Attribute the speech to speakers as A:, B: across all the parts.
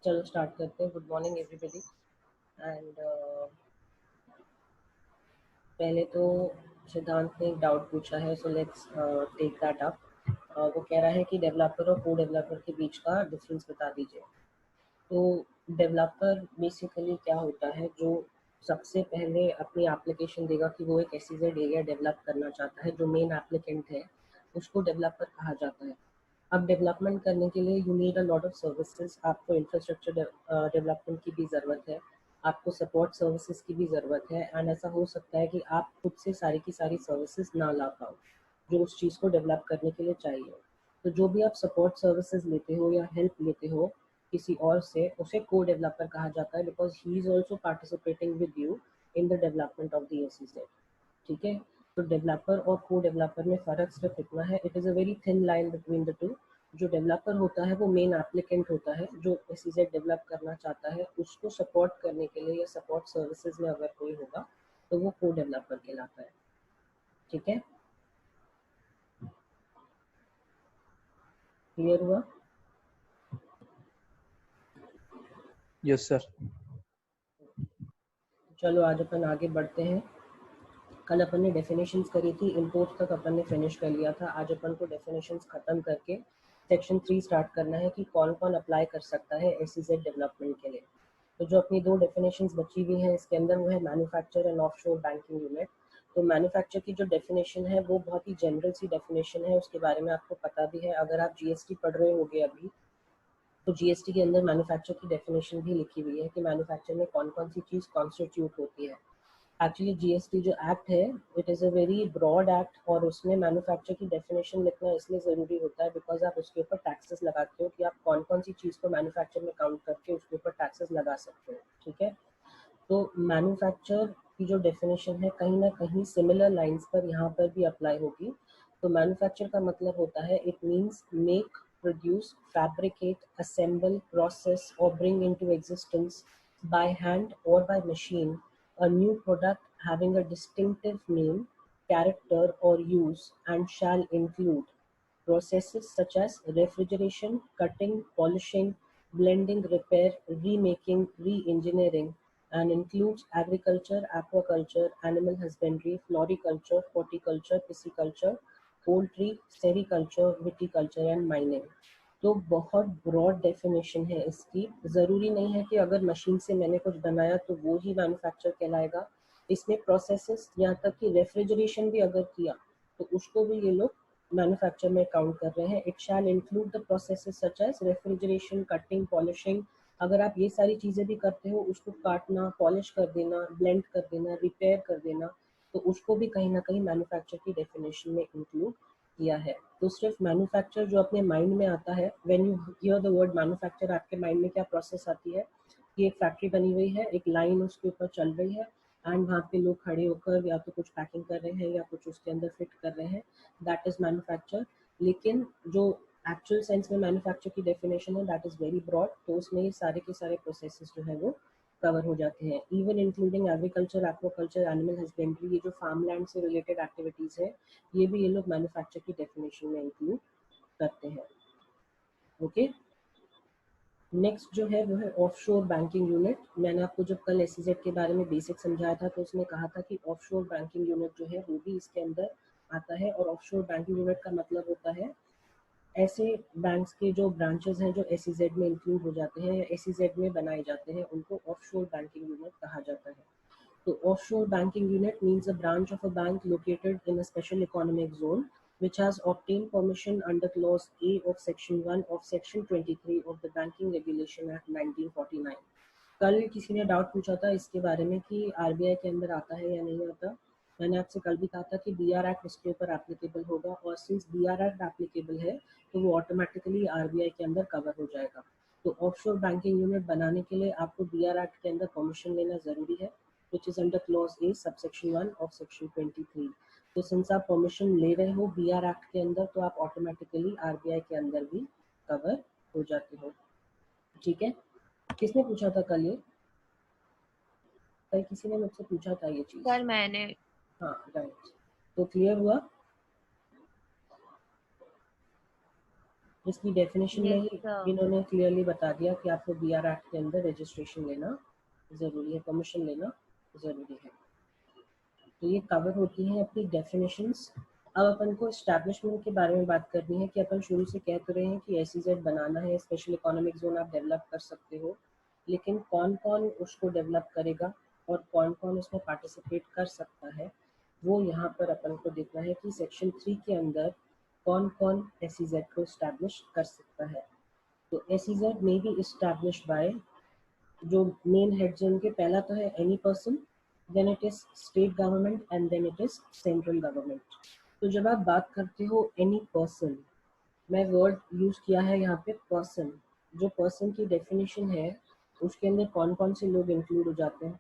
A: चलो स्टार्ट करते हैं। Good morning everybody. एंड पहले तो सिद्धांत ने एक डाउट पूछा है, so let's take that up. वो कह रहा है कि डेवलपर और को डेवलपर के बीच का डिफरेंस बता दीजिए। तो डेवलपर बेसिकली क्या होता है, जो सबसे पहले अपनी एप्लीकेशन देगा कि वो एक एसईजेड एरिया डेवलप करना चाहता है, जो मेन एप्लीकेंट है उसको डेवलपर कहा जाता है। अब डेवलपमेंट करने के लिए you need a lot of services. आपको इंफ्रास्ट्रक्चर डेवलपमेंट की भी ज़रूरत है, आपको सपोर्ट सर्विसेज की भी ज़रूरत है। एंड ऐसा हो सकता है कि आप खुद से सारी की सारी सर्विसेज ना ला पाओ जो उस चीज़ को डेवलप करने के लिए चाहिए। तो जो भी आप सपोर्ट सर्विसेज लेते हो या हेल्प लेते हो किसी और से, उसे को डेवलपर कहा जाता है, because he is also participating with you in the development of the SEZ. ठीक है। तो डेवलपर और को डेवलपर में फ़र्क सिर्फ इतना है, it is a very thin line between the two. जो डेवलपर होता है वो मेन एप्लीकेंट होता है, जो एसईजेड डेवलप करना चाहता है उसको सपोर्ट करने के लिए या सपोर्ट सर्विसेज में अगर कोई होगा तो वो को डेवलपर कहलाता है। ठीक है, क्लियर हुआ?
B: Yes sir.
A: चलो आज अपन आगे बढ़ते हैं। कल अपन ने डेफिनेशंस करी थी, इम्पोर्ट तक अपन ने फिनिश कर लिया था। आज अपन को डेफिनेशंस खत्म करके सेक्शन 3 स्टार्ट करना है कि कौन कौन अप्लाई कर सकता है एसईजेड डेवलपमेंट के लिए। तो जो अपनी दो डेफिनेशंस बची हुई हैं इसके अंदर, वो है manufacture and offshore banking unit. तो मैन्युफैक्चर की जो डेफिनेशन है वो बहुत ही जनरल सी डेफिनेशन है, उसके बारे में आपको पता भी है। अगर आप जीएसटी पढ़ रहे होगे अभी, तो जीएसटी के अंदर मैन्युफैक्चर की डेफिनेशन भी लिखी हुई है कि मैन्युफैक्चर में कौन कौन सी चीज़ कॉन्स्टिट्यूट होती है। एक्चुअली जीएसटी जो एक्ट है, it is a very broad act, और उसमें मैन्युफैक्चर की डेफिनेशन लिखना इसलिए ज़रूरी होता है बिकॉज आप उसके ऊपर टैक्सेस लगाते हो कि आप कौन कौन सी चीज़ को मैन्युफैक्चर में काउंट करके उसके ऊपर टैक्सेस लगा सकते हो। ठीक है। तो मैन्युफैक्चर की जो डेफिनेशन है कहीं ना कहीं सिमिलर लाइंस पर यहाँ पर भी अप्लाई होगी। तो मैन्युफैक्चर का मतलब होता है, it means make, produce, fabricate, assemble, process और bring into existence by hand or by machine a new product having a distinctive name, character or use, and shall include processes such as refrigeration, cutting, polishing, blending, repair, remaking, re-engineering, and includes agriculture, aquaculture, animal husbandry, floriculture, horticulture, pisciculture, poultry, sericulture, viticulture and mining। तो बहुत broad definition है इसकी। ज़रूरी नहीं है कि अगर machine से मैंने कुछ बनाया तो वो ही मैन्युफैक्चर कहलाएगा। इसमें प्रोसेसेस, यहाँ तक कि रेफ्रिजरेशन भी अगर किया तो उसको भी ये लोग मैन्युफैक्चर में काउंट कर रहे हैं। It shall include the processes such as refrigeration, cutting, polishing. अगर आप ये सारी चीज़ें भी करते हो, उसको काटना, पॉलिश कर देना, ब्लेंड कर देना, रिपेयर कर देना, तो उसको भी कहीं ना कहीं मैन्युफैक्चर की डेफिनेशन में इंक्लूड किया है। तो सिर्फ मैन्युफैक्चर जो अपने माइंड में आता है, when you here the word manufacture, आपके माइंड में क्या प्रोसेस आती है कि एक फैक्ट्री बनी हुई है, एक लाइन उसके ऊपर चल रही है, एंड वहाँ पे लोग खड़े होकर या तो कुछ पैकिंग कर रहे हैं या कुछ उसके अंदर फिट कर रहे हैं, दैट इज मैन्युफैक्चर। लेकिन जो एक्चुअल सेंस में मैन्युफैक्चर की डेफिनेशन है दैट इज वेरी ब्रॉड, तो उसमें ये सारे के सारे प्रोसेसेस जो है वो कवर हो जाते हैं, even including agriculture, aquaculture, animal husbandry. ये जो फार्म लैंड से रिलेटेड एक्टिविटीज़ है, ये भी ये लोग मैन्युफैक्चर की डेफिनेशन में इंक्लूड करते हैं। ओके। नेक्स्ट जो है वो है ऑफशोर बैंकिंग यूनिट। मैंने आपको जब कल एसईजेड के बारे में बेसिक समझाया था तो उसमें कहा था कि ऑफशोर बैंकिंग यूनिट जो है वो भी इसके अंदर आता है। और ऑफशोर बैंकिंग यूनिट का मतलब होता है ऐसे बैंक्स के जो ब्रांचेस हैं जो एसईजेड में इंक्लूड हो जाते हैं या एसईजेड में बनाए जाते हैं, उनको ऑफशोर बैंकिंग यूनिट कहा जाता है। तो offshore banking unit means a branch of a bank located in a special economic zone which has obtained permission under clause A of section 1 of section 23 of the Banking Regulation Act 1949। कल किसी ने doubt पूछा था इसके बारे में कि RBI के अंदर आता है या नहीं आता। मैंने आपसे कल भी कहा था कि बीआर एक्ट इसके ऊपर एप्लीकेबल होगा, और सिंस बीआर एक्ट एप्लीकेबल है तो वो ऑटोमेटिकली आरबीआई के अंदर कवर हो जाएगा। तो ऑफशोर बैंकिंग यूनिट बनाने के लिए आपको बीआर एक्ट के अंदर परमिशन लेना ज़रूरी है, which is under clause A subsection 1 of section 23। तो सिंस आप परमिशन ले रहे हो बीआर एक्ट के अंदर, तो आप ऑटोमेटिकली आरबीआई के अंदर भी कवर हो जाते हो। ठीक है। किसने पूछा था कल ये? कल किसी ने मुझसे पूछा था ये चीज।
C: सर मैंने।
A: हाँ राइट। तो क्लियर हुआ? इसकी डेफिनेशन में
C: Yes,
A: ही
C: sir.
A: इन्होंने क्लियरली बता दिया कि आपको BR एक्ट के अंदर रजिस्ट्रेशन लेना ज़रूरी है, परमिशन लेना ज़रूरी है। तो ये कवर होती हैं अपनी डेफिनेशंस। अब अपन को इस्टेब्लिशमेंट के बारे में बात करनी है कि अपन शुरू से कह तो रहे हैं कि SEZ बनाना है, स्पेशल इकोनॉमिक जोन आप डेवलप कर सकते हो, लेकिन कौन कौन उसको डेवलप करेगा और कौन कौन उसमें पार्टिसिपेट कर सकता है, वो यहाँ पर अपन को देखना है कि सेक्शन 3 के अंदर कौन कौन SEZ को इस्टेब्लिश कर सकता है। तो SEZ may be established by, जो मेन हेड्स हैं उनके, पहला तो है any person, then it is state government and then it is central government. तो जब आप बात करते हो एनी पर्सन, मैं वर्ड यूज किया है यहाँ पे पर्सन। जो पर्सन की डेफिनेशन है उसके अंदर कौन कौन से लोग इंक्लूड हो जाते हैं,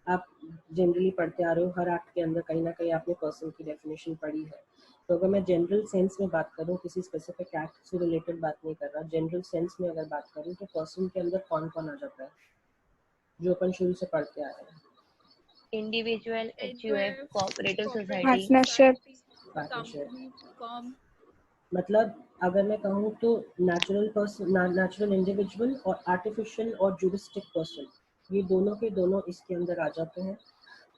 A: आप जनरली पढ़ते आ रहे हो, हर एक्ट के अंदर कहीं ना कहीं आपने पर्सन की डेफिनेशन पढ़ी है। तो अगर मैं जनरल सेंस में बात करूँ, किसी स्पेसिफिक एक्ट से रिलेटेड बात नहीं कर रहा, जनरल सेंस में अगर बात करूँ तो पर्सन के अंदर कौन कौन आ जाता है जो अपन शुरू से पढ़ते आ रहे हैं?
C: Individual, HUF, cooperative society.
D: Partnership.
A: Partnership. मतलब अगर मैं कहूँ तो नेचुरल पर्सन, नेचुरल इंडिविजुअल और आर्टिफिशियल और जुडिस्टिक पर्सन, ये दोनों के दोनों इसके अंदर आ जाते हैं।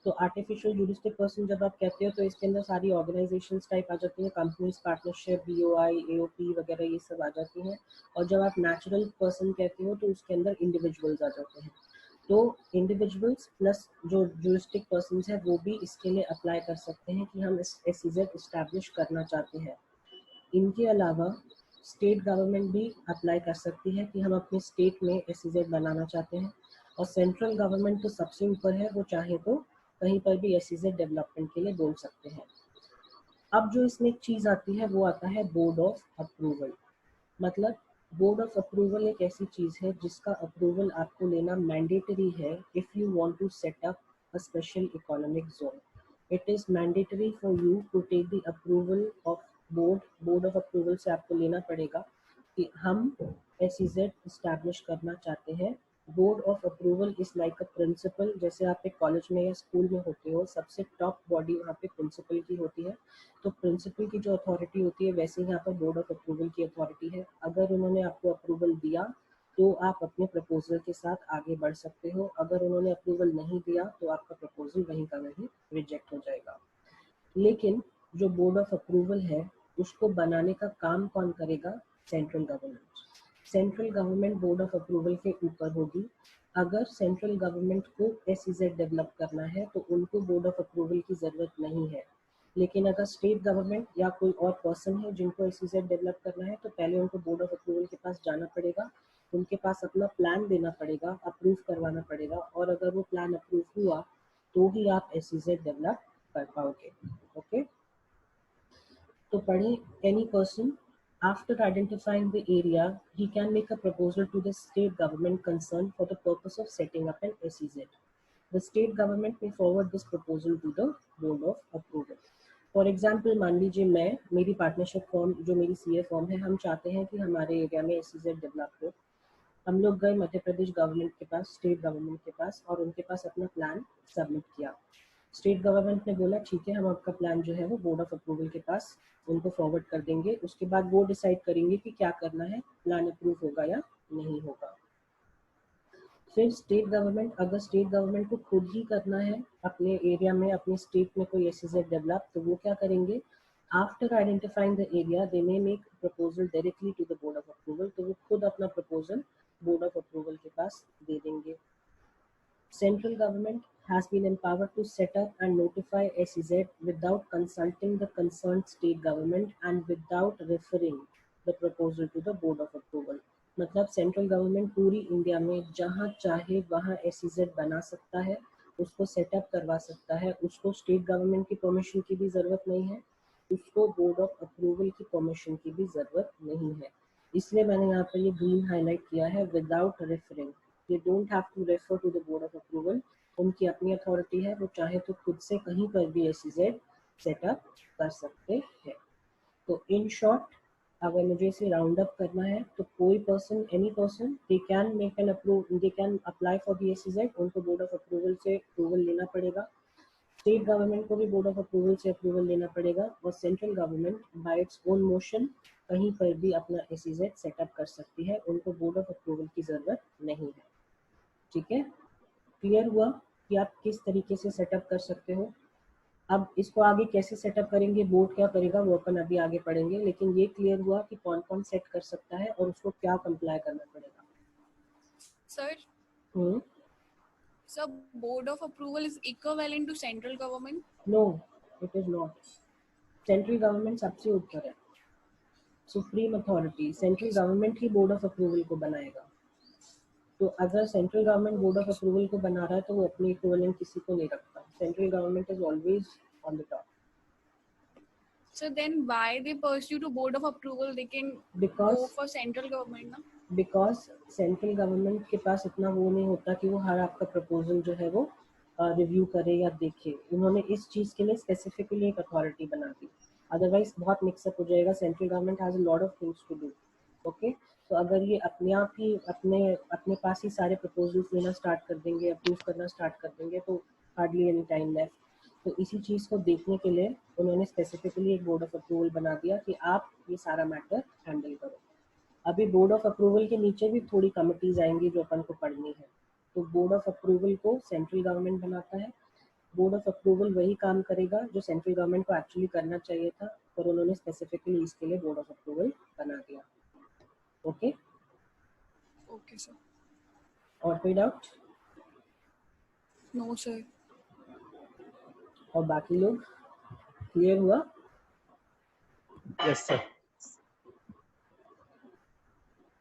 A: तो आर्टिफिशियल जुडिस्टिक पर्सन जब आप कहते हो तो इसके अंदर सारी ऑर्गेनाइजेशंस टाइप आ जाती हैं, कंपनीज, पार्टनरशिप, BOI, AOP वगैरह ये सब आ जाती हैं। और जब आप नेचुरल पर्सन कहते हो तो उसके अंदर इंडिविजुअल्स आ जाते हैं। तो इंडिविजुअल्स प्लस जो जुरिस्टिक पर्सन्स हैं वो भी इसके लिए अप्लाई कर सकते हैं कि हम इस SEZ इस्टेब्लिश करना चाहते हैं। इनके अलावा स्टेट गवर्नमेंट भी अप्लाई कर सकती है कि हम अपने स्टेट में SEZ बनाना चाहते हैं। और सेंट्रल गवर्नमेंट तो सबसे ऊपर है, वो चाहे तो कहीं पर भी SEZ डेवलपमेंट के लिए बोल सकते हैं। अब जो इसमें एक चीज़ आती है वो आता है बोर्ड ऑफ अप्रूवल। मतलब बोर्ड ऑफ अप्रूवल एक ऐसी चीज़ है जिसका अप्रूवल आपको लेना मैंडेटरी है if you want to set up a special economic zone. It is mandatory for you to take the approval of board of approval से आपको लेना पड़ेगा कि हम SEZ इस्टेब्लिश करना चाहते हैं। Board of approval is like a principal, जैसे आप एक कॉलेज में या स्कूल में होते हो, सबसे टॉप बॉडी वहाँ पे प्रिंसिपल की होती है। तो प्रिंसिपल की जो अथॉरिटी होती है वैसे ही यहाँ पर बोर्ड ऑफ अप्रूवल की अथॉरिटी है। अगर उन्होंने आपको अप्रूवल दिया तो आप अपने प्रपोजल के साथ आगे बढ़ सकते हो, अगर उन्होंने अप्रूवल नहीं दिया तो आपका प्रपोजल वहीं का वहीं रिजेक्ट हो जाएगा। लेकिन जो बोर्ड ऑफ अप्रूवल है उसको बनाने का काम कौन करेगा? Central government. Central government board of approval के ऊपर होगी। अगर सेंट्रल गवर्नमेंट को SEZ डेवलप करना है तो उनको बोर्ड ऑफ अप्रूवल की ज़रूरत नहीं है। लेकिन अगर स्टेट गवर्नमेंट या कोई और पर्सन है जिनको SEZ डेवलप करना है तो पहले उनको बोर्ड ऑफ अप्रूवल के पास जाना पड़ेगा, उनके पास अपना प्लान देना पड़ेगा, अप्रूव करवाना पड़ेगा, और अगर वो प्लान अप्रूव हुआ तो ही आप SEZ डेवलप कर पाओगे। ओके, तो पढ़ें, any person after identifying the area he can make a proposal to the state government concerned for the purpose of setting up an SEZ. The state government may forward this proposal to the board of approval. For example मान लीजिए मैं, मेरी partnership form जो मेरी CA form है, हम चाहते हैं कि हमारे एरिया में SEZ डेवलप हो। हम लोग गए मध्य प्रदेश गवर्नमेंट के पास, स्टेट गवर्नमेंट के पास, और उनके पास अपना प्लान सबमिट किया। स्टेट गवर्नमेंट ने बोला ठीक है, हम आपका प्लान जो है वो बोर्ड ऑफ अप्रूवल के पास उनको फॉरवर्ड कर देंगे। उसके बाद वो डिसाइड करेंगे कि क्या करना है, प्लान अप्रूव होगा या नहीं होगा। फिर स्टेट गवर्नमेंट, अगर स्टेट गवर्नमेंट को खुद ही करना है अपने एरिया में, अपने स्टेट में कोई SEZ डेवलप, तो वो क्या करेंगे? After identifying the area they may make proposal directly to the board of approval. तो वो खुद अपना प्रपोजल बोर्ड ऑफ अप्रूवल के पास दे देंगे। Central government has been empowered to set up and notify SEZ without consulting the concerned state government and without referring the proposal to the board of approval. मतलब central government पूरी India में जहाँ चाहे वहाँ SEZ बना सकता है, उसको सेटअप करवा सकता है, उसको स्टेट गवर्नमेंट की परमिशन की भी ज़रूरत नहीं है, उसको बोर्ड ऑफ अप्रूवल की परमिशन की भी ज़रूरत नहीं है। इसलिए मैंने यहाँ पर ये ग्रीन हाईलाइट किया है, without referring. They don't have to refer to the board of approval. उनकी अपनी अथॉरिटी है, वो चाहे तो खुद से कहीं पर भी SEZ सेटअप कर सकते हैं। तो इन शॉर्ट अगर मुझे इसे राउंड अप करना है तो कोई person, any person, they can make an approve, they can apply for the SEZ। उनको बोर्ड ऑफ अप्रूवल से अप्रूवल लेना पड़ेगा। स्टेट गवर्नमेंट को भी बोर्ड ऑफ अप्रूवल से अप्रूवल लेना पड़ेगा, और central government by its own motion कहीं पर भी अपना SEZ सेटअप कर सकती है, उनको बोर्ड ऑफ अप्रूवल की ज़रूरत नहीं है। ठीक है, क्लियर हुआ कि आप किस तरीके से सेटअप कर सकते हो। अब इसको आगे कैसे सेटअप करेंगे, बोर्ड क्या करेगा, वो अपन अभी आगे पढ़ेंगे, लेकिन ये क्लियर हुआ कि कौन कौन सेट कर सकता है और उसको क्या कंप्लाई करना पड़ेगा।
D: Sir, so board of approval is equivalent to central government?
A: No, it is not. Central government सबसे ऊपर है, सुप्रीम अथॉरिटी। सेंट्रल गवर्नमेंट ही बोर्ड ऑफ अप्रूवल को बनाएगा। तो अगर central government board of approval को बना रहा है तो वो अपनी इक्विवेलेंट किसी को नहीं रखता। Central government is always on the top.
D: So then why they pursue to board of approval? They can
A: Because-
D: go for central government, na?
A: Because central government के पास इतना वो नहीं होता कि वो हर आपका प्रपोजल जो है वो रिव्यू करे या देखे। उन्होंने इस चीज़ के लिए स्पेसिफिकली एक अथॉरिटी बना दी, अदरवाइज बहुत मिक्सअप हो जाएगा। Central government has a lot of things to do. Okay, तो अगर ये अपने आप ही अपने पास ही सारे प्रपोजल्स लेना स्टार्ट कर देंगे, अप्रूव करना स्टार्ट कर देंगे, तो हार्डली एनी टाइम लेफ्ट। तो इसी चीज़ को देखने के लिए उन्होंने स्पेसिफिकली एक बोर्ड ऑफ अप्रूवल बना दिया कि आप ये सारा मैटर हैंडल करो। अभी बोर्ड ऑफ अप्रूवल के नीचे भी थोड़ी कमिटीज आएंगी जो अपन को पढ़नी है। तो बोर्ड ऑफ अप्रूवल को सेंट्रल गवर्नमेंट बनाता है। बोर्ड ऑफ अप्रूवल वही काम करेगा जो सेंट्रल गवर्नमेंट को एक्चुअली करना चाहिए था, पर उन्होंने स्पेसिफिकली इसके लिए बोर्ड ऑफ अप्रूवल बना दिया। Okay,
D: Okay, sir.
A: और कोई डाउट?
D: No, sir.
A: और बाकी लोग क्लियर हुआ?
B: Yes, sir.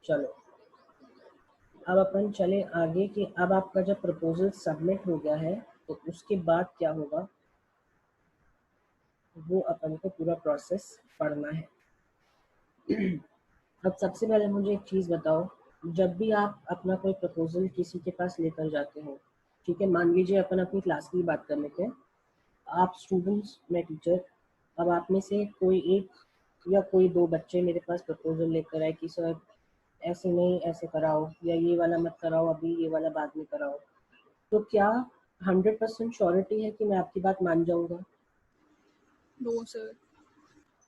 A: चलो अब अपन चले आगे कि अब आपका जब प्रपोजल सबमिट हो गया है तो उसके बाद क्या होगा, वो अपन को पूरा प्रोसेस पढ़ना है। अब सबसे पहले मुझे एक चीज़ बताओ, जब भी आप अपना कोई प्रपोजल किसी के पास लेकर जाते हो, ठीक है, मान लीजिए अपन अपनी क्लास की बात कर लेते हैं, आप स्टूडेंट्स, मैं टीचर, अब आप में से कोई एक या कोई दो बच्चे मेरे पास प्रपोजल लेकर आए कि सर ऐसे नहीं, ऐसे कराओ, या ये वाला मत कराओ अभी, ये वाला बाद में कराओ, तो क्या 100% श्योरिटी है कि मैं आपकी बात मान जाऊंगा?
D: No, sir.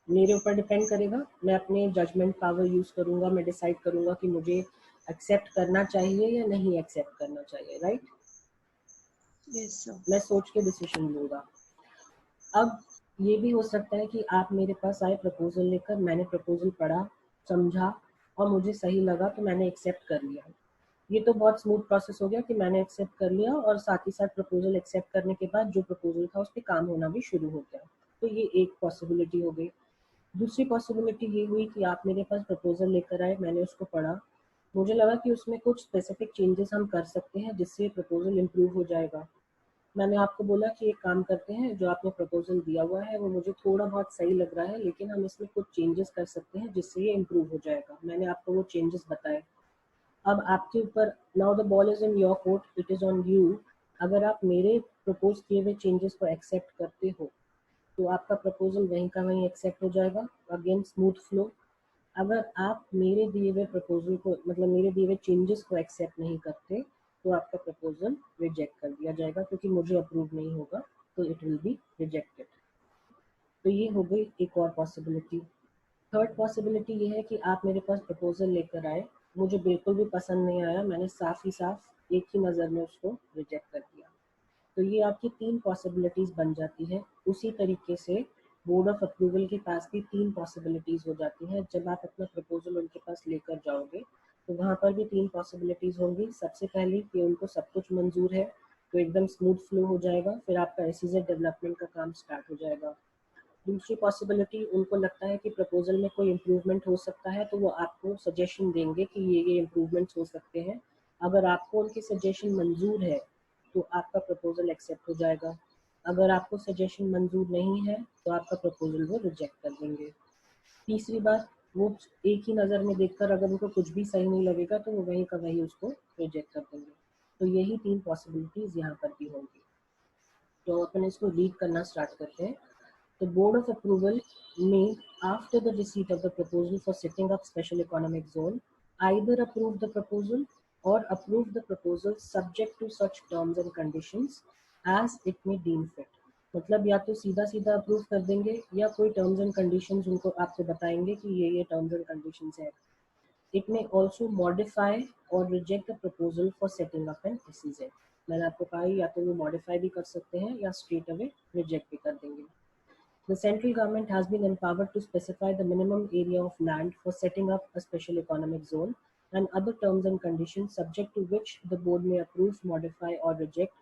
A: मेरे ऊपर डिपेंड करेगा, मैं अपने जजमेंट पावर यूज करूंगा, मैं डिसाइड करूंगा कि मुझे एक्सेप्ट करना चाहिए या नहीं एक्सेप्ट करना चाहिए, राइट?
C: Yes, sir.
A: मैं सोच के डिसीजन लूंगा। अब ये भी हो सकता है कि आप मेरे पास आए प्रपोजल लेकर, मैंने प्रपोजल पढ़ा, समझा और मुझे सही लगा तो मैंने एक्सेप्ट कर लिया। ये तो बहुत स्मूथ प्रोसेस हो गया कि मैंने एक्सेप्ट कर लिया और साथ ही साथ प्रपोजल एक्सेप्ट करने के बाद जो प्रपोजल था उस पर काम होना भी शुरू हो गया। तो ये एक पॉसिबिलिटी हो गई। दूसरी पॉसिबिलिटी ये हुई कि आप मेरे पास प्रपोजल लेकर आए, मैंने उसको पढ़ा, मुझे लगा कि उसमें कुछ स्पेसिफिक चेंजेस हम कर सकते हैं जिससे प्रपोजल इम्प्रूव हो जाएगा। मैंने आपको बोला कि एक काम करते हैं, जो आपने प्रपोजल दिया हुआ है वो मुझे थोड़ा बहुत सही लग रहा है, लेकिन हम इसमें कुछ चेंजेस कर सकते हैं जिससे ये इम्प्रूव हो जाएगा। मैंने आपको वो चेंजेस बताए। अब आपके ऊपर, now the ball is in your court, it is on you. अगर आप मेरे प्रपोज किए हुए चेंजेस को एक्सेप्ट करते हो तो आपका प्रपोजल वहीं का वहीं एक्सेप्ट हो जाएगा, अगेन स्मूथ फ्लो। अगर आप मेरे दिए हुए प्रपोजल को, मतलब मेरे दिए हुए चेंजेस को एक्सेप्ट नहीं करते तो आपका प्रपोजल रिजेक्ट कर दिया जाएगा, क्योंकि मुझे अप्रूव नहीं होगा, तो इट विल बी रिजेक्टेड। तो ये हो गई एक और पॉसिबिलिटी। थर्ड पॉसिबिलिटी ये है कि आप मेरे पास प्रपोजल लेकर आए, मुझे बिल्कुल भी पसंद नहीं आया, मैंने साफ ही साफ एक ही नज़र में उसको रिजेक्ट कर दिया। तो ये आपकी तीन पॉसिबिलिटीज़ बन जाती है। उसी तरीके से बोर्ड ऑफ अप्रूवल के पास भी तीन पॉसिबिलिटीज़ हो जाती हैं। जब आप अपना प्रपोजल उनके पास लेकर जाओगे तो वहाँ पर भी तीन पॉसिबिलिटीज़ होंगी। सबसे पहली कि उनको सब कुछ मंजूर है, तो एकदम स्मूथ फ्लो हो जाएगा, फिर आपका SEZ डेवलपमेंट का काम स्टार्ट हो जाएगा। दूसरी पॉसिबिलिटी, उनको लगता है कि प्रपोजल में कोई इम्प्रूवमेंट हो सकता है, तो वो आपको सजेशन देंगे कि ये इम्प्रूवमेंट्स हो सकते हैं। अगर आपको उनके सजेशन मंजूर है तो आपका प्रपोजल एक्सेप्ट हो जाएगा। अगर आपको सजेशन मंजूर नहीं है तो आपका प्रपोजल वो रिजेक्ट कर देंगे। तीसरी बात, वो एक ही नज़र में देखकर अगर उनको कुछ भी सही नहीं लगेगा तो वो वहीं का वहीं उसको रिजेक्ट कर देंगे। तो यही तीन पॉसिबिलिटीज़ यहाँ पर भी होंगी। तो अपन इसको रीड करना स्टार्ट करते हैं। The Board of Approval may, after the receipt of the proposal for setting up special economic zone, either approve the proposal or approve the proposal subject to such terms and conditions as it may deem fit. मतलब या तो सीधा सीधा approve कर देंगे या कोई terms and conditions उनको आपको बताएंगे कि ये टर्म्स एंड कंडीशंस है. It may also modify or reject the proposal for setting up an SEZ. मैंने आपको कहा या तो वो modify भी कर सकते हैं या straight away reject भी कर देंगे. The central government has been empowered to specify the minimum area of land for setting up a special economic zone and other terms and conditions subject to which the board may approve, modify or reject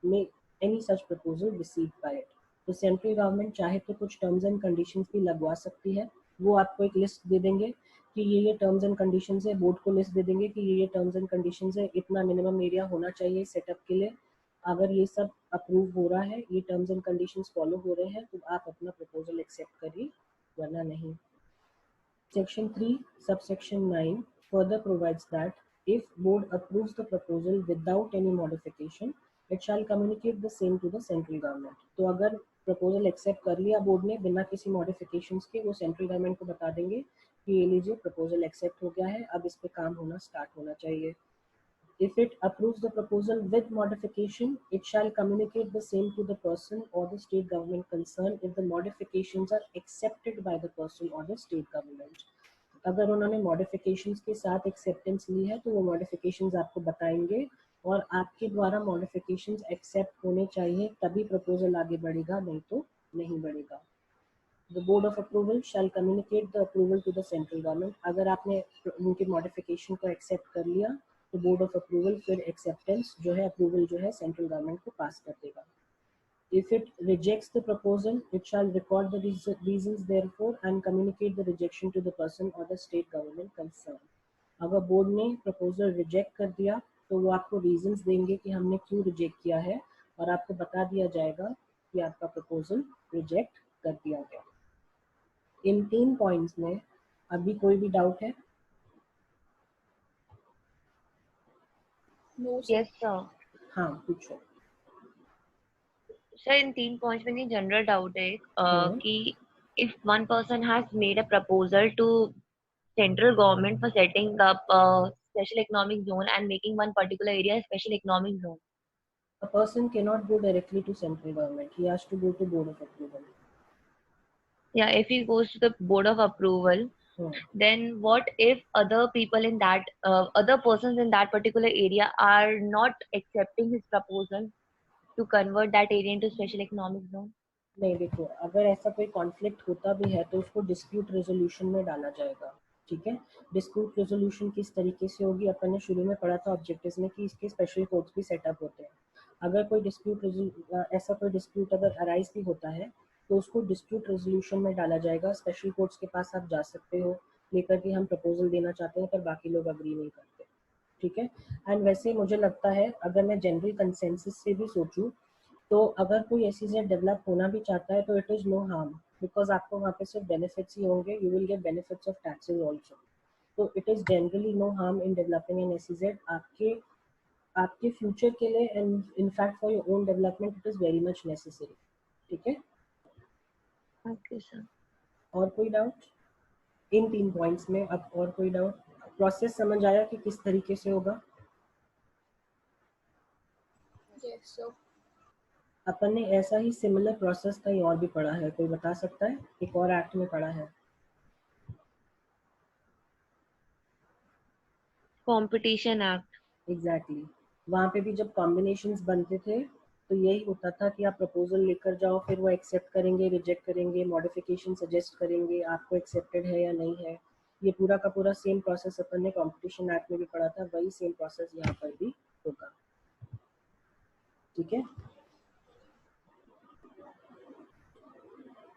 A: may any such proposal received by it. तो central government चाहे तो कुछ terms and conditions भी लगवा सकती है. वो आपको एक लिस्ट दे देंगे कि ये टर्म्स एंड कंडीशंस है. बोर्ड को लिस्ट दे देंगे कि ये टर्म्स एंड कंडीशंस है, इतना मिनिमम एरिया होना चाहिए सेटअप के लिए. अगर ये सब अप्रूव हो रहा है, ये टर्म्स एंड कंडीशंस फॉलो हो रहे हैं, तो आप अपना प्रपोजल एक्सेप्ट करिए, वरना नहीं. Section 3, subsection 9 further provides that if board approves the proposal without any modification, it shall communicate the same to the central government. तो अगर प्रपोजल एक्सेप्ट कर लिया बोर्ड ने बिना किसी मॉडिफिकेशंस के, वो सेंट्रल गवर्नमेंट को बता देंगे कि ये लीजिए प्रपोजल एक्सेप्ट हो गया है, अब इस पे काम होना स्टार्ट होना चाहिए. If it approves the proposal with modification, it shall communicate the same to the person or the state government concerned if the modifications are accepted by the person or the state government. अगर उन्होंने modifications के साथ acceptance ली है तो वो modifications आपको बताएंगे और आपके द्वारा मॉडिफिकेशंस एक्सेप्ट होने चाहिए, तभी प्रपोजल आगे बढ़ेगा, नहीं तो नहीं बढ़ेगा. The board of approval shall communicate the approval to the central government. अगर आपने उनके मॉडिफिकेशन को एक्सेप्ट कर लिया तो बोर्ड ऑफ अप्रूवल फिर एक्सेप्टेंस जो है, अप्रूवल जो है, सेंट्रल गवर्नमेंट को पास कर देगा. If it rejects the proposal, it shall record the reasons therefore and communicate the rejection to the person or the state government concerned. अगर बोर्ड ने प्रपोजल रिजेक्ट कर दिया तो वो आपको रीजंस देंगे कि हमने क्यों रिजेक्ट किया है और आपको बता दिया जाएगा कि आपका प्रपोजल रिजेक्ट कर दिया गया. इन 3 पॉइंट्स में अभी कोई भी डाउट है?
D: No, sir.
C: Yes, sir.
A: हाँ, पूछो.
C: Sir, in 3 points में general doubt है कि if one person has made a proposal to central government for setting up a special economic zone and making one particular area a special economic zone.
A: A person cannot go directly to central government. He has to go to board of approval.
C: Yeah, if he goes to the board of approval, then what if other people in that, other persons in that particular area are not accepting his proposal to convert that area into special economic zone?
A: नहीं, देखो, अगर ऐसा कोई conflict होता भी है तो उसको डिस्प्यूट रेजोल्यूशन में डाला जाएगा. ठीक है. डिस्प्यूट रेजोल्यूशन किस तरीके से होगी, अपन ने शुरू में पढ़ा था ऑब्जेक्टिव्स में कि इसके स्पेशल कोर्ट्स भी सेटअप होते हैं. अगर कोई ऐसा कोई डिस्प्यूट अगर अराइज भी होता है तो उसको डिस्प्यूट रेजोल्यूशन में डाला जाएगा. स्पेशल कोर्ट्स के पास आप जा सकते हो लेकर कि हम प्रपोजल देना चाहते हैं पर बाकी लोग अग्री नहीं करते. ठीक है. एंड वैसे मुझे लगता है अगर मैं जनरल कंसेंसस से भी सोचूं तो अगर कोई SEZ डेवलप होना भी चाहता है तो it is no harm, because आपको वहाँ पे सिर्फ बेनिफिट्स ही होंगे. You will get benefits of taxes also. तो it is generally no harm in developing an SEZ. आपके फ्यूचर के लिए and in fact for your own development it is very much necessary. ठीक है.
C: Okay, sir.
A: और कोई डाउट इन 3 पॉइंट्स में? अब और कोई डाउट? प्रोसेस समझ आया कि किस तरीके से होगा?
D: Yes, sir.
A: अपन ने ऐसा ही सिमिलर प्रोसेस कहीं और भी पढ़ा है, कोई बता सकता है? एक और एक्ट में पढ़ा है.
C: Competition Act.
A: एग्जैक्टली. वहाँ पे भी जब कॉम्बिनेशंस बनते थे तो यही होता था कि आप प्रपोजल लेकर जाओ, फिर वो एक्सेप्ट करेंगे, रिजेक्ट करेंगे, मॉडिफिकेशन सजेस्ट करेंगे, आपको एक्सेप्टेड है या नहीं है. ये पूरा का पूरा सेम प्रोसेस अपन ने कॉम्पिटिशन एक्ट में भी पढ़ा था, वही सेम प्रोसेस यहाँ पर भी होगा. ठीक है.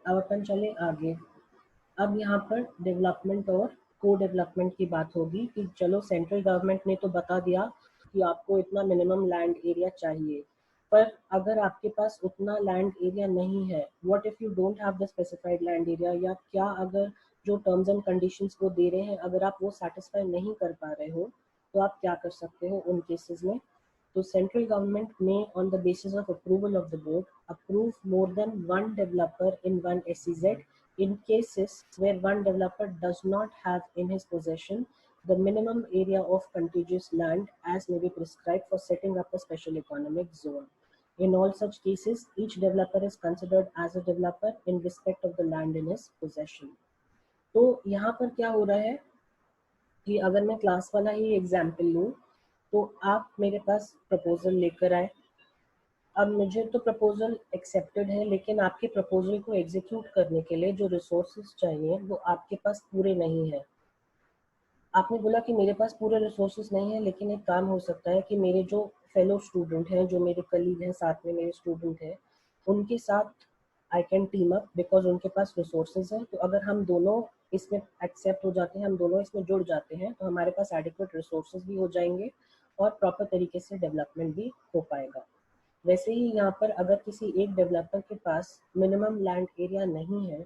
A: अब अपन चले आगे. अब यहाँ पर डेवलपमेंट और को डेवलपमेंट की बात होगी कि चलो सेंट्रल गवर्नमेंट ने तो बता दिया कि आपको इतना मिनिमम लैंड एरिया चाहिए, पर अगर आपके पास उतना लैंड एरिया नहीं है, what if you don't have the specified land area, या क्या अगर जो टर्म्स एंड कंडीशंस वो दे रहे हैं अगर आप वो सेटिस्फाई नहीं कर पा रहे हो तो आप क्या कर सकते हो उन केसेस में? तो central government may, on the basis of approval of the board, approve more than one developer in one SEZ in cases where one developer does not have in his possession the minimum area of contiguous land as may be prescribed for setting up a special economic zone. In all such cases, each developer is considered as a developer in respect of the land in his possession. तो यहाँ पर क्या हो रहा है कि अगर मैं क्लास वाला ही एग्जाम्पल लूँ, तो आप मेरे पास प्रपोजल लेकर आए। अब मुझे तो प्रपोजल एक्सेप्टेड है, लेकिन आपके प्रपोजल को एग्जीक्यूट करने के लिए जो रिसोर्सेज चाहिए वो आपके पास पूरे नहीं है। आपने बोला कि मेरे पास पूरे रिसोर्सेज नहीं है, लेकिन एक काम हो सकता है कि मेरे जो फेलो स्टूडेंट हैं, जो मेरे कलीग हैं, साथ में मेरे स्टूडेंट हैं, उनके साथ I can team up because उनके पास रिसोर्सेज हैं। तो अगर हम दोनों इसमें एक्सेप्ट हो जाते हैं, हम दोनों इसमें जुड़ जाते हैं, तो हमारे पास एडिक्वेट रिसोर्सेज भी हो जाएंगे और प्रॉपर तरीके से डेवलपमेंट भी हो पाएगा। वैसे ही यहाँ पर अगर किसी एक डेवलपर के पास मिनिमम लैंड एरिया नहीं है,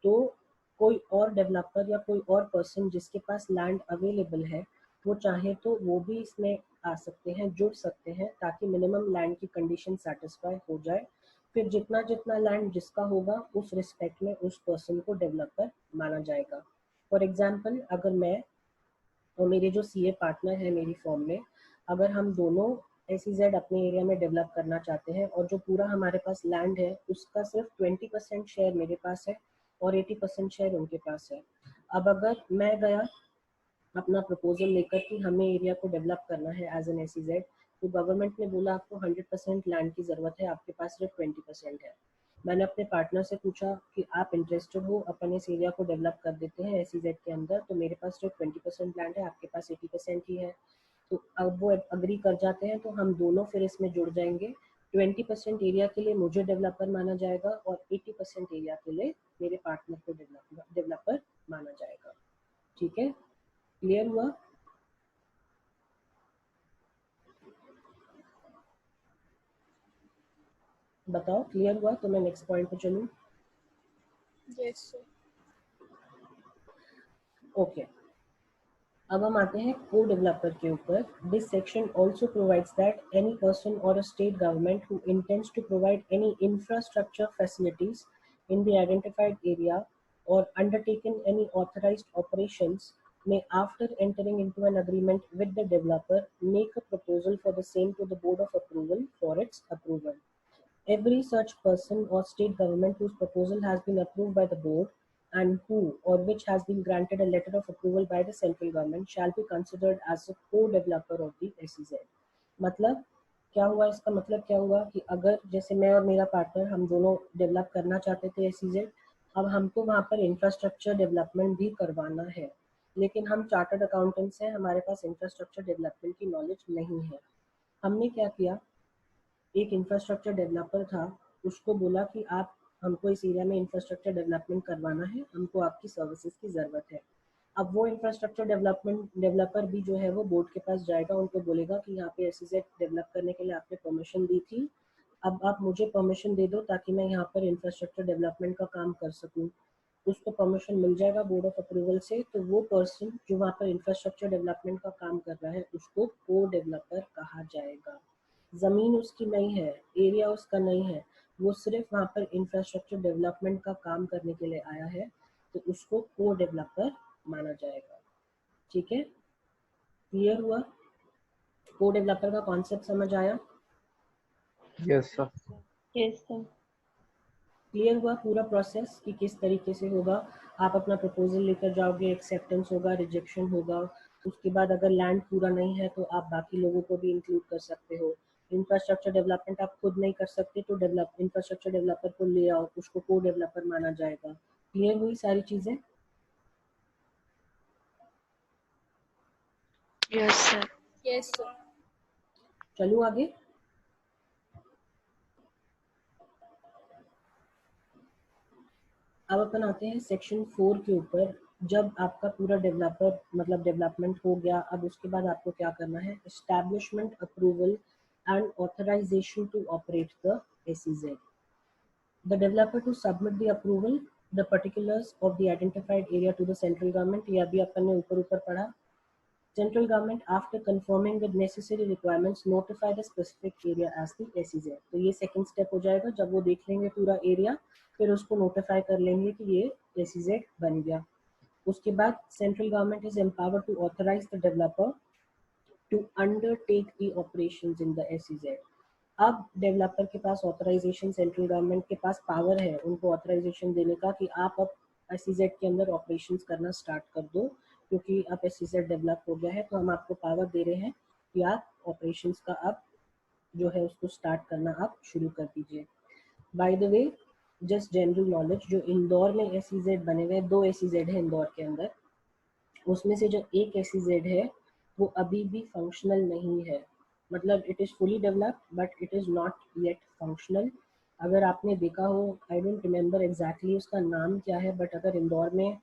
A: तो कोई और डेवलपर या कोई और पर्सन जिसके पास लैंड अवेलेबल है, वो चाहे तो वो भी इसमें आ सकते हैं, जुड़ सकते हैं, ताकि मिनिमम लैंड की कंडीशन सेटिस्फाई हो जाए। फिर जितना जितना लैंड जिसका होगा उस रिस्पेक्ट में उस पर्सन को डेवलपर माना जाएगा। फॉर एग्जाम्पल, अगर मैं और मेरे जो सीए पार्टनर है मेरी फॉर्म में, अगर हम दोनों SEZ अपने एरिया में डेवलप करना चाहते हैं और जो पूरा हमारे पास लैंड है उसका सिर्फ 20% शेयर मेरे पास है और 80% शेयर उनके पास है। अब अगर मैं गया अपना प्रपोजल लेकर कि हमें एरिया को डेवलप करना है एज एन SEZ, तो गवर्नमेंट ने बोला आपको 100% लैंड की ज़रूरत है, आपके पास सिर्फ 20% है। मैंने अपने पार्टनर से पूछा कि आप इंटरेस्टेड हो, अपन इस एरिया को डेवलप कर देते हैं SEZ के अंदर, तो मेरे पास सिर्फ 20% लैंड है, आपके पास 80% ही है। तो अब वो अग्री कर जाते हैं, तो हम दोनों फिर इसमें जुड़ जाएंगे। 20% एरिया के लिए मुझे डेवलपर माना जाएगा और 80% एरिया के लिए मेरे पार्टनर को डेवलपर माना जाएगा। ठीक है, क्लियर हुआ? बताओ, क्लियर हुआ? तो मैं नेक्स्ट पॉइंट पे चलूँ।
D: Yes, sir.
A: ओके, अब हम आते हैं को डेवलपर के ऊपर। This section also provides that any person or a state government who intends to provide any infrastructure facilities in the identified area or undertaken any authorized operations may, after entering into an agreement with the developer, make a proposal for the same to the Board of Approval for its approval. Every such person or state government whose proposal has been approved by the board and who or which has been granted a letter of approval by the central government shall be considered as a co-developer of the SEZ. मतलब क्या हुआ? इसका मतलब क्या हुआ कि अगर जैसे मैं और मेरा पार्टनर हम दोनों डेवलप करना चाहते थे SEZ, अब हमको वहाँ पर इंफ्रास्ट्रक्चर डेवलपमेंट भी करवाना है, लेकिन हम चार्टर्ड अकाउंटेंट्स हैं, हमारे पास इंफ्रास्ट्रक्चर डेवलपमेंट की नॉलेज नहीं है। हमने क्या किया, एक इंफ्रास्ट्रक्चर डेवलपर था, उसको बोला कि आप हमको इस एरिया में इंफ्रास्ट्रक्चर डेवलपमेंट करवाना है, हमको आपकी सर्विसेज की ज़रूरत है। अब वो इंफ्रास्ट्रक्चर डेवलपर भी जो है वो बोर्ड के पास जाएगा, उनको बोलेगा कि यहाँ पे SEZ डेवलप करने के लिए आपने परमिशन दी थी, अब आप मुझे परमिशन दे दो ताकि मैं यहाँ पर इंफ्रास्ट्रक्चर डेवलपमेंट का काम कर सकूँ। उसको परमिशन मिल जाएगा बोर्ड ऑफ अप्रूवल से, तो वो पर्सन जो वहाँ पर इंफ्रास्ट्रक्चर डेवलपमेंट का काम कर रहा है उसको को डेवलपर कहा जाएगा। ज़मीन उसकी नहीं है, एरिया उसका नहीं है, वो सिर्फ वहाँ पर इंफ्रास्ट्रक्चर डेवलपमेंट का काम करने के लिए आया है, तो उसको को डेवलपर माना जाएगा। ठीक है, क्लियर हुआ? को डेवलपर का कॉन्सेप्ट समझ आया?
B: Yes, sir.
C: Yes, sir.
A: Clear हुआ पूरा प्रोसेस कि किस तरीके से होगा? आप अपना प्रपोजल लेकर जाओगे, एक्सेप्टेंस होगा, रिजेक्शन होगा, उसके बाद अगर लैंड पूरा नहीं है तो आप बाकी लोगों को भी इंक्लूड कर सकते हो। इंफ्रास्ट्रक्चर डेवलपमेंट आप खुद नहीं कर सकते तो इंफ्रास्ट्रक्चर डेवलपर को ले आओ, उसको को डेवलपर माना जाएगा। क्लियर हुई सारी चीज़ें?
C: Yes, sir.
D: Yes, sir.
A: चलूँ आगे? अब अपन आते हैं सेक्शन 4 के ऊपर। जब आपका पूरा डेवलपमेंट हो गया, अब उसके बाद आपको क्या करना है? Establishment, approval and authorization to operate the SEZ. The developer to submit the approval, the particulars of the identified area to the central government. ये अभी अपन ने ऊपर पढ़ा। Central government, after confirming the necessary requirements, notify the specific area as the SEZ. तो ये second step हो जाएगा। जब वो देख लेंगे पूरा एरिया, फिर उसको नोटिफाई कर लेंगे कि ये SEZ बन गया। उसके बाद central government is empowered to authorize the developer to undertake the operations in the SEZ. अब डेवलपर के पास ऑथराइजेशन, सेंट्रल गवर्नमेंट के पास पावर है उनको ऑथराइजेशन देने का कि आप अब एसईजेड के अंदर ऑपरेशंस करना स्टार्ट कर दो, क्योंकि अब एसईजेड डेवलप हो गया है, तो हम आपको पावर दे रहे हैं कि आप ऑपरेशंस का अब जो है उसको स्टार्ट करना आप शुरू कर दीजिए। By the way, just general knowledge, जो इंदौर में एसईजेड बने हुए 2 एसईजेड है इंदौर के अंदर, उसमें से जो एक एसईजेड है वो अभी भी फंक्शनल नहीं है। मतलब it is fully developed but it is not yet functional. अगर आपने देखा हो, आई डोंट रिमेम्बर एग्जैक्टली उसका नाम क्या है, बट अगर इंदौर में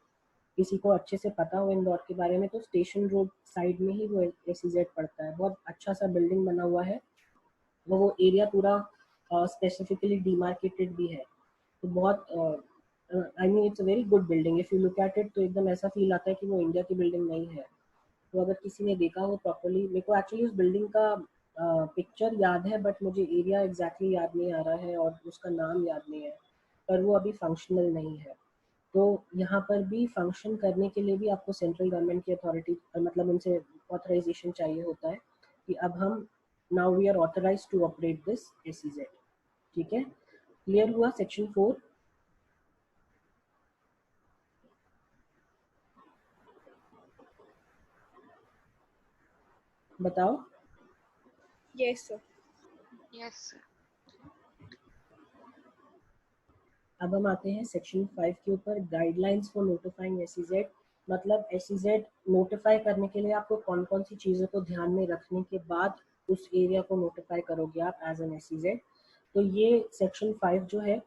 A: किसी को अच्छे से पता हो इंदौर के बारे में, तो स्टेशन रोड साइड में ही वो एसईजेड पड़ता है। बहुत अच्छा सा बिल्डिंग बना हुआ है, वो एरिया पूरा स्पेसिफिकली डिमार्केटेड भी है। तो बहुत I mean it's a very good building. If you look at it तो एकदम ऐसा फील आता है कि वो इंडिया की बिल्डिंग नहीं है। तो अगर किसी ने देखा हो प्रॉपर्ली, मेरे को एक्चुअली उस बिल्डिंग का पिक्चर याद है बट मुझे एरिया एग्जैक्टली याद नहीं आ रहा है और उसका नाम याद नहीं है, पर वो अभी फंक्शनल नहीं है। तो यहाँ पर भी फंक्शन करने के लिए भी आपको सेंट्रल गवर्नमेंट की अथॉरिटी, मतलब उनसे ऑथराइजेशन चाहिए होता है कि अब हम now we are authorize to operate this SEZ. ठीक है, क्लियर हुआ सेक्शन 4? बताओ।
D: Yes, sir.
C: Yes, sir.
A: अब हम आते हैं सेक्शन 5 के ऊपर, गाइडलाइंस फॉर नोटिफाइंग एसईजेड। मतलब एसईजेड नोटिफाई करने के लिए आपको कौन कौन सी चीज़ों को ध्यान में रखने के बाद उस एरिया को नोटिफाई करोगे आप एज एन एसईजेड। तो ये सेक्शन 5 जो है,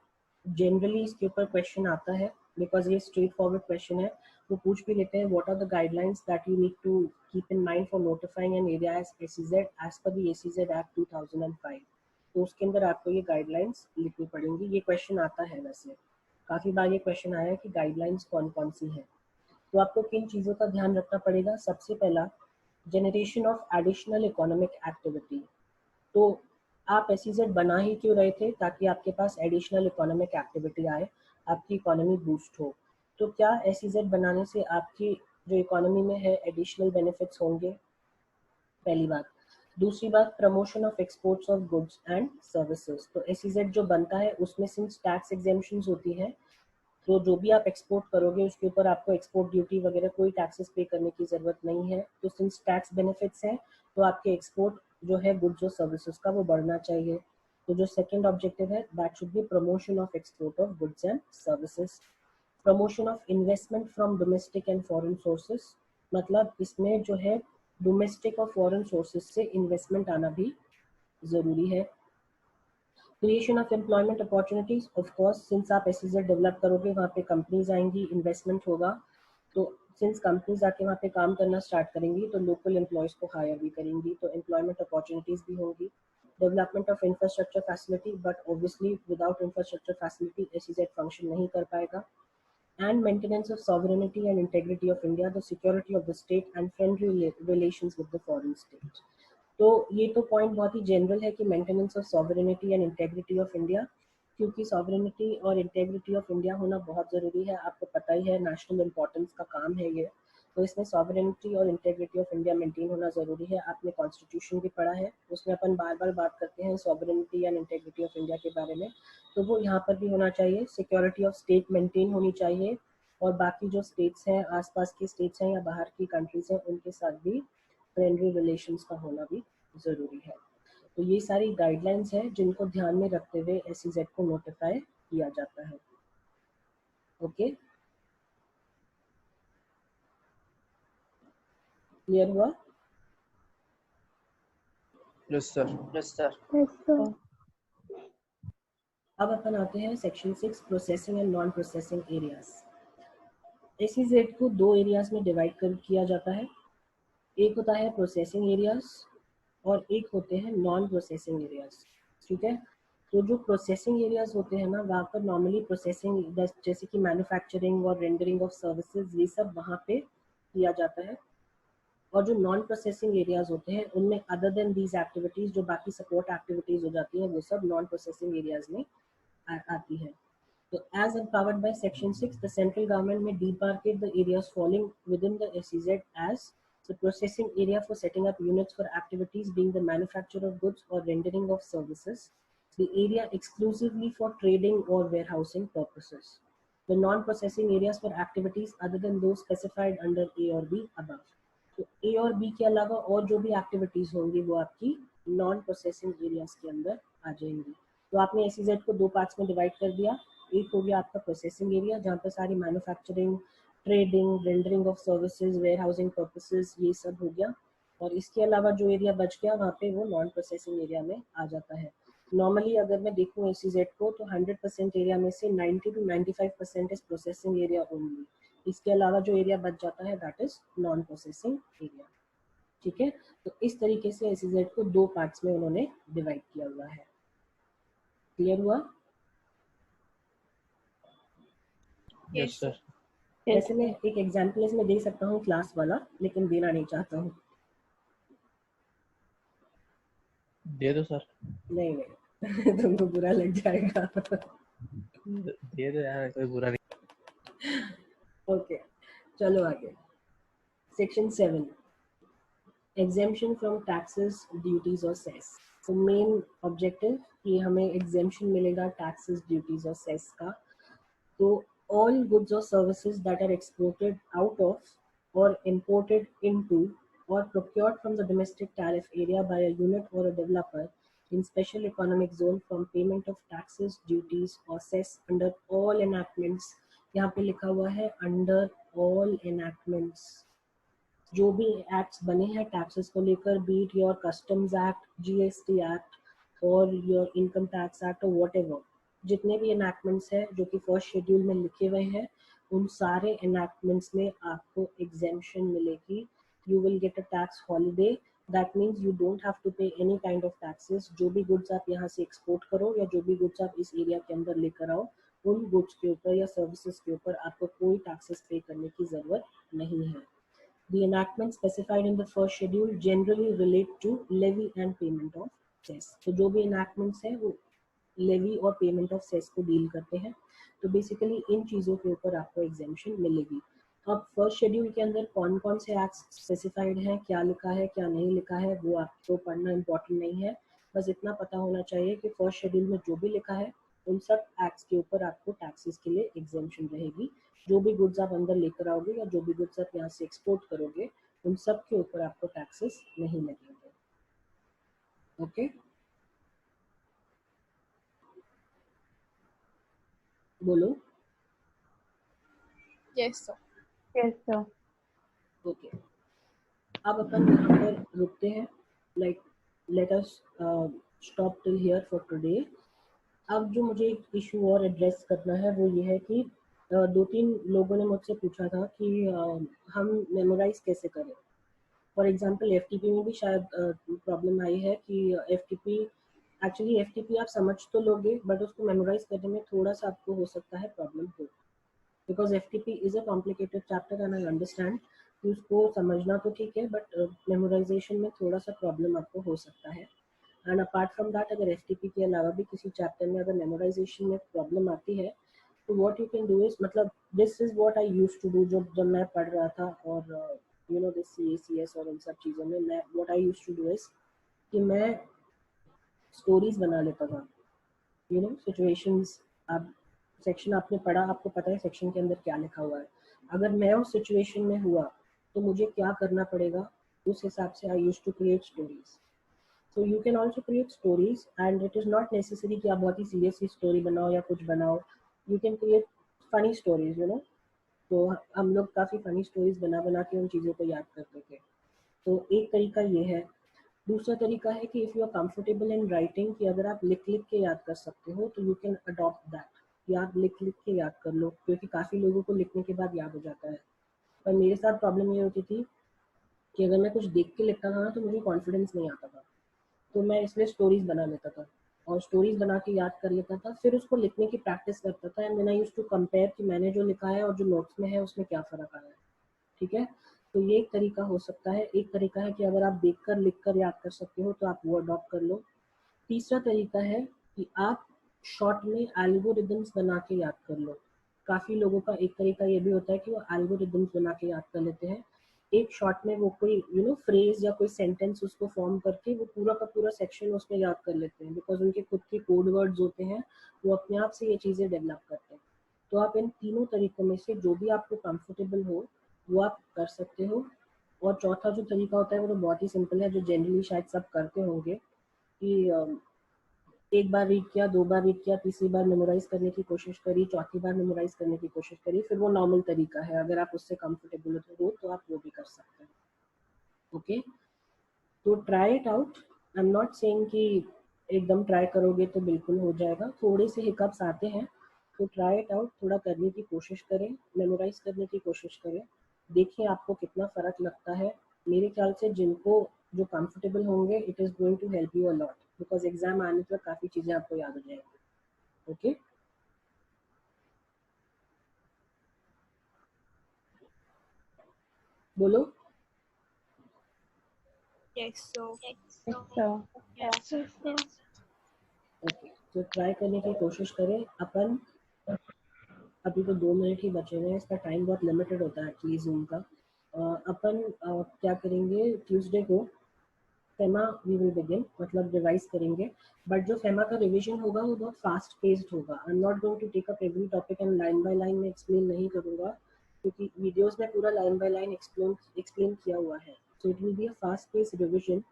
A: जनरली इसके ऊपर क्वेश्चन आता है बिकॉज ये स्ट्रेट फॉरवर्ड क्वेश्चन है। वो पूछ भी लेते हैं, what are the guidelines that you need to keep in mind for notifying an area as SEZ as per the SEZ act 2005। तो उसके अंदर आपको ये गाइडलाइंस लिखनी पड़ेंगी। ये क्वेश्चन आता है, वैसे काफ़ी बार ये क्वेश्चन आया है कि गाइडलाइंस कौन कौन सी हैं। तो आपको किन चीज़ों का ध्यान रखना पड़ेगा? सबसे पहला, generation of additional economic activity. तो आप एसईजेड बना ही क्यों रहे थे? ताकि आपके पास एडिशनल इकोनॉमिक एक्टिविटी आए, आपकी इकोनॉमी बूस्ट हो। तो क्या एसईजेड बनाने से आपकी जो इकोनॉमी में है एडिशनल बेनिफिट्स होंगे? पहली बात। दूसरी बात, promotion of exports of goods and services. तो एसईजेड जो बनता है उसमें सिंस टैक्स एग्जेम्पशंस होती हैं, तो जो भी आप एक्सपोर्ट करोगे उसके ऊपर आपको एक्सपोर्ट ड्यूटी वगैरह कोई टैक्सेस पे करने की ज़रूरत नहीं है। तो सिंस टैक्स बेनिफिट्स हैं तो आपके एक्सपोर्ट जो है गुड्स और सर्विसेज का वो बढ़ना चाहिए। तो जो सेकंड ऑब्जेक्टिव है, that should be promotion of export of goods and services. Promotion of investment from domestic and foreign sources. मतलब इसमें जो है डोमेस्टिक और फॉरेन सोर्सेज से इन्वेस्टमेंट आना भी ज़रूरी है। Creation of employment opportunities, of course since आप एसईजेड डेवलप करोगे वहाँ पे कंपनीज आएंगी, इन्वेस्टमेंट होगा, तो सिंस कंपनीज आके वहाँ पे काम करना स्टार्ट करेंगी तो लोकल एम्प्लॉयज़ को हायर भी करेंगी, तो एम्प्लॉयमेंट अपॉर्चुनिटीज भी होंगी। Development of infrastructure facility, but obviously without infrastructure facility SEZ function नहीं कर पाएगा। And maintenance of sovereignty and integrity of India, the security of the state and friendly relations with the foreign state. तो ये तो point बहुत ही general है कि maintenance of sovereignty and integrity of India, क्योंकि सॉवरेनिटी और इंटेग्रिटी ऑफ इंडिया होना बहुत ज़रूरी है। आपको पता ही है नेशनल इंपॉर्टेंस का काम है ये, तो इसमें सॉवरेनिटी और इंटेग्रिटी ऑफ इंडिया मेंटेन होना ज़रूरी है। आपने कॉन्स्टिट्यूशन भी पढ़ा है, उसमें अपन बार बार बात करते हैं sovereignty and integrity of India के बारे में, तो वो यहाँ पर भी होना चाहिए। सिक्योरिटी ऑफ स्टेट मेंटेन होनी चाहिए, और बाकी जो स्टेट्स हैं, आसपास की स्टेट्स हैं या बाहर की कंट्रीज हैं, उनके साथ भी फ्रेंडली रिलेशंस का होना भी ज़रूरी है। तो ये सारी गाइडलाइंस हैं जिनको ध्यान में रखते हुए एसईजेड को नोटिफाई किया जाता है। ओके, क्लियर हुआ?
B: Yes, sir.
C: Yes, sir.
A: अब अपन आते हैं section 6, processing and non processing areas. SEZ को 2 एरियाज में डिवाइड कर किया जाता है। एक होता है प्रोसेसिंग एरियाज और एक होते हैं नॉन प्रोसेसिंग एरियाज। ठीक है, तो जो प्रोसेसिंग एरियाज होते हैं ना, वहाँ पर नॉर्मली प्रोसेसिंग जैसे कि मैन्युफैक्चरिंग और रेंडरिंग ऑफ सर्विसेज, ये सब वहाँ पे किया जाता है। और जो नॉन प्रोसेसिंग एरियाज होते हैं उनमें अदर देन दीज एक्टिविटीज़, जो बाकी सपोर्ट एक्टिविटीज़ हो जाती हैं, वो सब नॉन प्रोसेसिंग एरियाज में आती है। So, as empowered by Section 6, the central government may demarcate the areas falling within the SEZ as The processing area for setting up units for activities being the manufacture of goods or rendering of services. The area exclusively for trading or warehousing purposes. The non-processing areas for activities other than those specified under A or B above. तो A और B के अलावा और जो भी activities होंगी वो आपकी नॉन प्रोसेसिंग एरियाज के अंदर आ जाएंगी। तो आपने SEZ को दो पार्ट्स में डिवाइड कर दिया। एक हो गया आपका प्रोसेसिंग एरिया जहाँ पे सारी manufacturing, trading, rendering of services, warehousing purposes ये सब हो गया। और इसके अलावा जो एरिया बच गया वहाँ पे वो नॉन प्रोसेसिंग एरिया में आ जाता है। नॉर्मली अगर मैं देखूँ SEZ को तो 100% एरिया में से 90 to 95% is processing area only. इसके अलावा जो एरिया बच जाता है that is non processing area. ठीक है, तो इस तरीके से SEZ को दो पार्ट्स में उन्होंने डिवाइड किया हुआ है। क्लियर हुआ?
B: Yes sir.
A: वैसे मैं एक एग्जांपल इसमें दे सकता हूँ क्लास वाला, लेकिन देना नहीं चाहता हूँ।
B: दे दो सर।
A: नहीं नहीं तुमको बुरा लग जाएगा।
B: दे दो यार, कोई बुरा नहीं।
A: ओके चलो आगे। Section 7 exemption from taxes, duties और सेस। तो मेन ऑब्जेक्टिव कि हमें एग्जेम्पशन मिलेगा टैक्सेस, ड्यूटीज और सेस का। तो all goods or services that are exported out of or imported into or procured from the domestic tariff area by a unit or a developer in special economic zone from payment of taxes, duties or cess under all enactments। यहाँ पे लिखा हुआ है under all enactments। जो भी acts बने हैं taxes को लेकर, be it your customs act, GST act और योर इनकम टैक्स एक्ट और व्हाटएवर, जितने भी एनैक्टमेंट्स हैं जो कि फर्स्ट शेड्यूल में लिखे हुए हैं, उन सारे एनैक्टमेंट्स में आपको एग्जेम्पशन मिलेगी। You will get a tax holiday. That means you don't have to pay any kind of taxes. जो भी गुड्स आप यहाँ से एक्सपोर्ट करो या जो भी गुड्स आप इस एरिया के अंदर लेकर आओ, उन गुड्स के ऊपर या सर्विसेज के ऊपर आपको कोई टैक्सेस पे करने की ज़रूरत नहीं है। The enactments specified in the first schedule generally relate to levy and payment of cess। तो जो भी enactments है वो लेवी और पेमेंट ऑफ सेस को डील करते हैं। तो बेसिकली इन चीज़ों के ऊपर आपको एग्जेम्पशन मिलेगी। अब फर्स्ट शेड्यूल के अंदर कौन कौन से एक्ट्स स्पेसिफाइड हैं, क्या लिखा है क्या नहीं लिखा है, वो आपको पढ़ना इम्पोर्टेंट नहीं है। बस इतना पता होना चाहिए कि फर्स्ट शेड्यूल में जो भी लिखा है उन सब एक्ट्स के ऊपर आपको टैक्सेस के लिए एग्जेम्पशन रहेगी। जो भी गुड्स आप अंदर लेकर आओगे या जो भी गुड्स आप यहाँ से एक्सपोर्ट करोगे उन सब के ऊपर आपको टैक्सेस नहीं लगेंगे। ओके बोलो।
D: Yes, sir.
C: Yes, sir.
A: Okay अब अपन यहाँ पर रुकते हैं। Like let us stop till here for today. अब जो मुझे एक इशू और एड्रेस करना है वो ये है कि दो तीन लोगों ने मुझसे पूछा था कि हम मेमोराइज कैसे करें। फॉर एग्जांपल FTP में भी शायद प्रॉब्लम आई है कि FTP आप समझ तो लोगे बट उसको मेमोराइज करने में थोड़ा सा आपको हो सकता है प्रॉब्लम हो, because FTP is a complicated chapter and I understand कि उसको समझना तो ठीक है बट मेमोराइजेशन में थोड़ा सा प्रॉब्लम आपको हो सकता है। एंड अपार्ट फ्रॉम दैट अगर FTP के अलावा भी किसी चैप्टर में अगर मेमोराइजेशन में प्रॉब्लम आती है तो what you can do is, मतलब this is what I used to do जब मैं पढ़ रहा था और यू नो दिस CACS और इन सब चीज़ों में मैं what I used to do is कि मैं स्टोरीज बना लेता था। यू नो सिचुएशंस, आप सेक्शन आपने पढ़ा, आपको पता है सेक्शन के अंदर क्या लिखा हुआ है। अगर मैं उस सिचुएशन में हुआ तो मुझे क्या करना पड़ेगा, उस हिसाब से I used to create stories. So you can also create stories and it is not necessary कि आप बहुत ही सीरियस स्टोरी बनाओ या कुछ बनाओ। You can create funny stories, you know. तो हम लोग काफ़ी फनी स्टोरीज बना बना के उन चीज़ों को याद करते थे। तो एक तरीका ये है। दूसरा तरीका है कि if you are comfortable in writing, कि अगर आप लिख लिख के याद कर सकते हो तो यू कैन अडॉप्ट दैट, कि आप लिख लिख के याद कर लो, क्योंकि काफ़ी लोगों को लिखने के बाद याद हो जाता है। पर मेरे साथ प्रॉब्लम ये होती थी कि अगर मैं कुछ देख के लिखता था ना तो मुझे कॉन्फिडेंस नहीं आता था, तो मैं इसलिए स्टोरीज बना लेता था और स्टोरीज बना के याद कर लेता था, फिर उसको लिखने की प्रैक्टिस करता था and then I used to compare कि मैंने जो लिखा है और जो नोट्स में है उसमें क्या फ़र्क आया है। ठीक है, तो ये एक तरीका हो सकता है। एक तरीका है कि अगर आप देखकर लिखकर याद कर सकते हो तो आप वो अडॉप्ट कर लो। तीसरा तरीका है कि आप शॉर्ट में एल्गोरिदम्स बना के याद कर लो। काफ़ी लोगों का एक तरीका ये भी होता है कि वो एल्गोरिदम्स बना के याद कर लेते हैं। एक शॉर्ट में वो कोई फ्रेज या कोई सेंटेंस उसको फॉर्म करके वो पूरा का पूरा सेक्शन उसमें याद कर लेते हैं, बिकॉज उनके खुद के कोड वर्ड्स होते हैं, वो अपने आप से ये चीज़ें डेवलप करते हैं। तो आप इन तीनों तरीकों में से जो भी आपको कंफर्टेबल हो वो आप कर सकते हो। और चौथा जो तरीका होता है वो तो बहुत ही सिंपल है, जो जनरली शायद सब करते होंगे, कि एक बार रीड किया, 2 बार रीड किया, तीसरी बार मेमोराइज करने की कोशिश करी, चौथी बार मेमोराइज करने की कोशिश करी, फिर वो नॉर्मल तरीका है। अगर आप उससे कंफर्टेबल हो तो आप वो भी कर सकते हैं। ओके, तो try it out. I am not saying कि एकदम ट्राई करोगे तो बिल्कुल हो जाएगा, थोड़े से हिकअप्स आते हैं, तो ट्राई इट आउट, थोड़ा करने की कोशिश करें, मेमोराइज करने की कोशिश करें, देखिए आपको कितना फ़र्क लगता है। मेरे ख्याल से जिनको जो कंफर्टेबल होंगे, it is going to help you a lot, because exam आने तक काफ़ी चीज़ें आपको याद हो जाएंगी। ओके, बोलो।
D: Yes, so
A: ओके, तो ट्राई करने की कोशिश करें अपन। अभी तो 2 मिनट ही बचे हुए हैं, इसका टाइम बहुत लिमिटेड होता है एक्चुअली जूम का। अपन क्या करेंगे, ट्यूसडे को फेमा वी विल बिगिन, मतलब रिवाइज करेंगे। बट जो फेमा का रिवीजन होगा वो बहुत फास्ट पेस्ड होगा। I am not going to take up every topic and line by line में एक्सप्लेन नहीं करूँगा, क्योंकि वीडियोस में पूरा लाइन बाय लाइन एक्सप्लेन किया हुआ है। So it will be a fast paced revision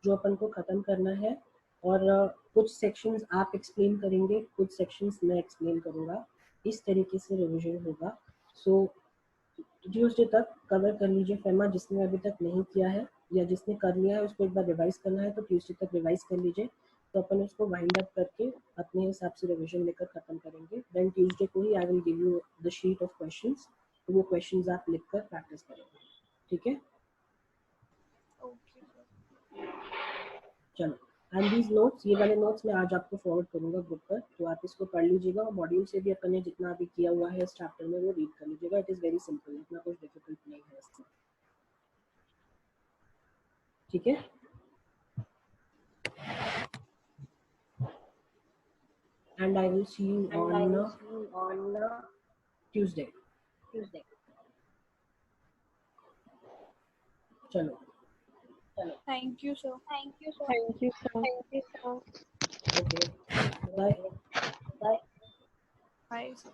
A: जो अपन को ख़त्म करना है। और कुछ सेक्शंस आप एक्सप्लेन करेंगे, कुछ सेक्शंस मैं एक्सप्लेन करूँगा, इस तरीके से रिविजन होगा। सो ट्यूसडे तक कवर कर लीजिए फेमा, जिसने अभी तक नहीं किया है या जिसने कर लिया है उसको एक बार रिवाइज करना है तो ट्यूसडे तक रिवाइज कर लीजिए। तो अपन उसको वाइंड अप करके अपने हिसाब से रिवीजन लेकर ख़त्म करेंगे। देन ट्यूसडे को ही I will give you the sheet of questions, तो वो क्वेश्चंस आप लिख कर प्रैक्टिस करेंगे। ठीक है,
D: okay, sir.
A: चलो। एंड दीज नोट्स, ये वाले नोट्स मैं आज आपको फॉरवर्ड करूंगा ग्रुप पर, तो आप इसको पढ़ लीजिएगा और मॉड्यूल से भी अपन ने जितना अभी किया हुआ है इस चैप्टर में वो रीड कर लीजिएगा। इट इज़ वेरी सिंपल, इतना कुछ डिफिकल्ट नहीं है इसमें। ठीक है, and I will see you on Tuesday. चलो,
D: Thank you, sir.
B: Thank you, sir.
A: Okay, bye.
D: Bye, sir.